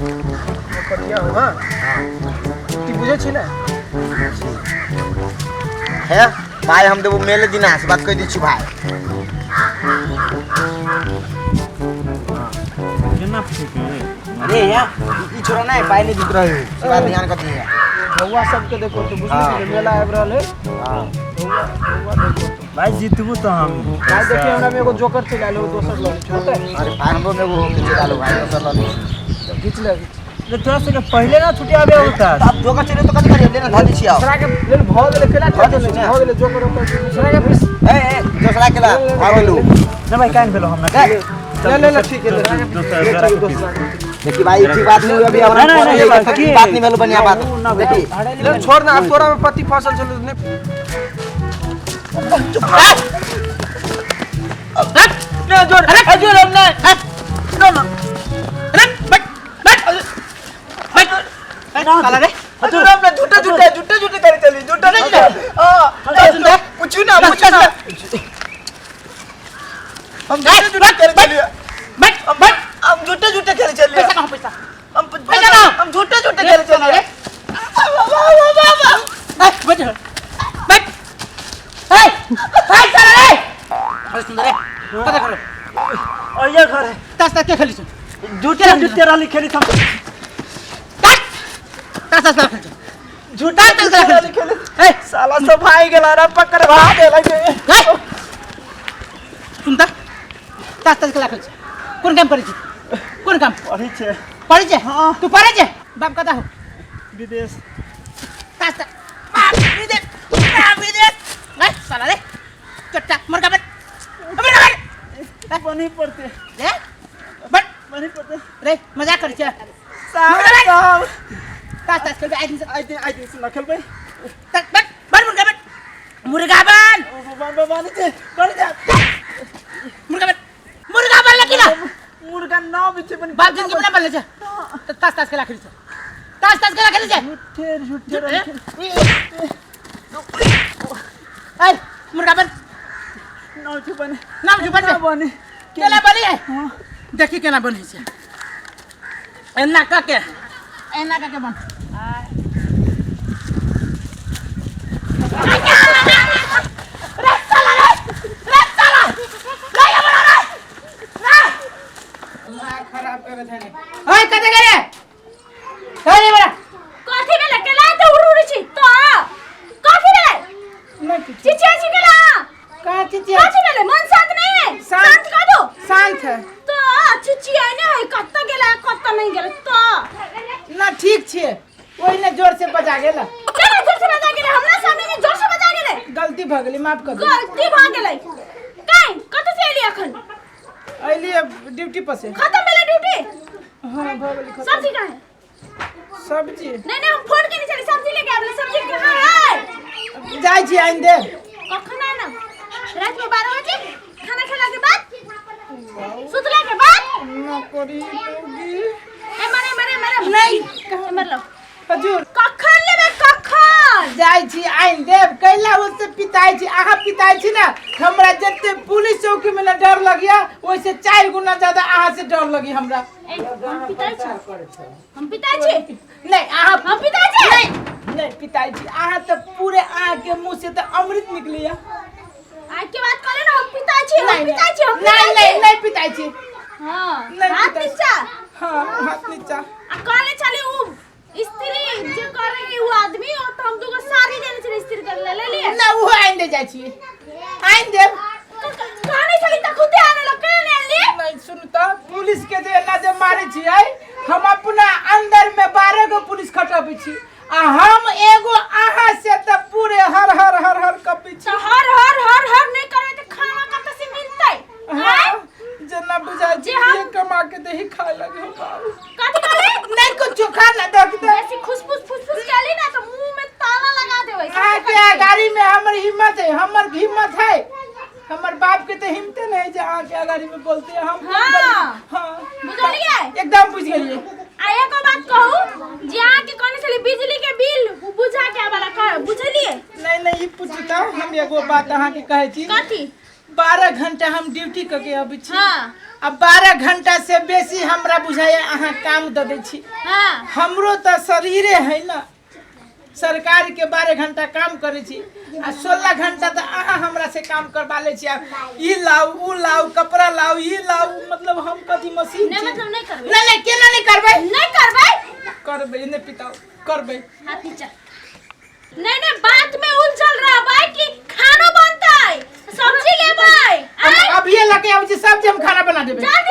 बढ़िया हो हां ती बुझे छी ना है भाई हम देबो मेले दिन आस बात कह दी छी भाई केना ठीक है अरे यार ई छोरा नहीं पाई नहीं दिख रही है बात ध्यान कर दिया बउआ सबके देखो तो बुझली मेला आब रहल है हां बउआ देखो भाई जीतबू तो हम भाई देखिए हमरा में एगो जोकर चला लो दोसर लो छोटे अरे भाई हमरो में वो चला लो भाई दोसर लो खींच ले ये थोड़ा सा पहले ना छुट्टी आबे होता अब जोकर चले तो कथि करिए लेना धादी छी आओ दूसरा के लेल भ गेले केला भ गेले जोकर दूसरा के पीस ए दूसरा केला आ गेलू ना भाई कान भेलो हम ना ले ठीक है दूसरा देखी भाई ठीक बात नहीं अभी हमरा बात नहीं भेलो बढ़िया बात देखी ले छोड़ ना अब तोरा में पति फसल चल ने ले जोड़ अरे जोड़ हमने नो नो अरे बैठ साला रे अरे हमने झूठे करे चली झूठा नहीं हां पूछू ना हम झूठे करे चलिए बैठ हम झूठे करे चलिए पैसा कहां पैसा हम झूठे करे चलिए बैठ हाय साला रे अरे सुंदर रे पता करो और ये घर है तास के खेली झूठे राली खेली हम तास झूठा खेली ए साला सब भाई गेला रे पकड़ भा देला के सुनता तास के खेली कोन काम करै छी कोन काम पढ़ी छे हां तू पढ़े छे बाप कता हो विदेश तास विदेश नहीं साला रे चट्टा मर का बनी पड़ते ए बट बनी पड़ते रे मजाक कर छे साहब तास खेल आई दिन सुन खेल भाई बट मुर्गा बन बनी जा मुर्गा बन लकी ना मुर्गा ना बिचे बनी बाप जिंदगी में ना बन ले छे तास खेला खेली छे तास खेला खेली छे झूठे ए मुर्गा बन नाम जुबान बने केला बनी है देखी केना बनी छे एना का के बन रे साला खराब कर दे ओए कते करे कहे बड़ा कथि भेले केला त उड़ुड़ी छी तो कथि भेले नहीं चिचिया छी केला का चिचिया कथि भेले मन शांत नहीं है शांत कर दो शांत है तो चिचिया ने है कत्त गेला कत्त नहीं गेला तो ना ठीक छे ओइ ने जोर से बजा गेला केना जोर से बजा गेले हमरा सामने में जोर से बजा गेले गलती भ गेली माफ कर दे गलती भ गेले काई कत से एली अखन आइली ड्यूटी पर से खत्म भेले ड्यूटी हां भ गेली खत्म सब्जी कहां है सब्जी नहीं हम फोन के चली सब्जी लेके आबले सब्जी कहां है जाई छी आइन दे कखन आना रात में 12 बजे खाना खेला के बाद सुतला के बाद ना करी लोगी ए मारे नहीं कहां मर लो हजूर कखन लेबे कखन जाई छी आइन देव कैला उससे पिताई छी आहा पिताई छी ना हमरा जत्ते पुलिस चौकी में ना डर लगिया ओइसे 4 गुना ज्यादा आहा से डर लगी हमरा हम पिताई छी नहीं आहा हम पिताई छी नहीं पिताई छी आहा तो पूरे आहा के मुंह से तो अमृत निकलिया आज के बात करे ना हम पिताई छी हम पिताई छी हम नहीं पिताई छी हां हाथ नीचा हां हाथ नीचा आ काले चली उ स्त्री जे करे उ आदमी और तो हम दुगो साड़ी देने छे स्त्री कर ले लिए ना वो आइन दे जाई छी आइन देव कहानी चली त खुद आने लोग के ले लिए नहीं सुनता पुलिस के जे ना जे मारे छियै हम अपना अंदर में 12 गो पुलिस खटबै छी आ हम एगो आहा से त पूरे हर कपी छी तो हर नहीं करे तो खाना कत से मिलतै हां जना बुझा जे जे हम कमा के दही खाए लगे हो बाबू कथि करे नहीं कुछ चोखा ना देख दे ऐसी खुशबुश फुसफुस केली ना तो मुंह में ताला लगा देबै आ के गाड़ी में हमर हिम्मत है हमर बाप के तो हिम्मते नहीं जे आ के गाड़ी में बोलते हम हां बुझलिए एकदम बुझ गेलिए आ एको बात कहू जे आ के कोने चली बिजली के बिल बुझा के वाला कर बुझलिए नहीं पूछता हम एगो बात अहाँ के कहे छी कथि 12 घंटा हम ड्यूटी करके अबै छी हां अब 12 घंटा से बेसी हमरा बुझाए अहाँ काम दे दै छी। हां हमरो तो शरीरे है ना, सरकार के 12 घंटा काम करे छी आ 16 घंटा तो अहाँ हमरा से काम करवा ले छी। ई लाओ ऊ लाओ कपड़ा लाओ ई लाओ, मतलब हम कथी मशीन नहीं छी? मतलब नहीं करबे। नहीं नहीं केना नहीं करबे? नहीं करबे करबे नहीं पिताओ करबे। हाथी चल। नहीं नहीं बात में उलझल रहा भाई कि खाना बनता है, सब्जी लेबै। अभी लगे अब सब्जी हम खाना बना देबे। जल्दी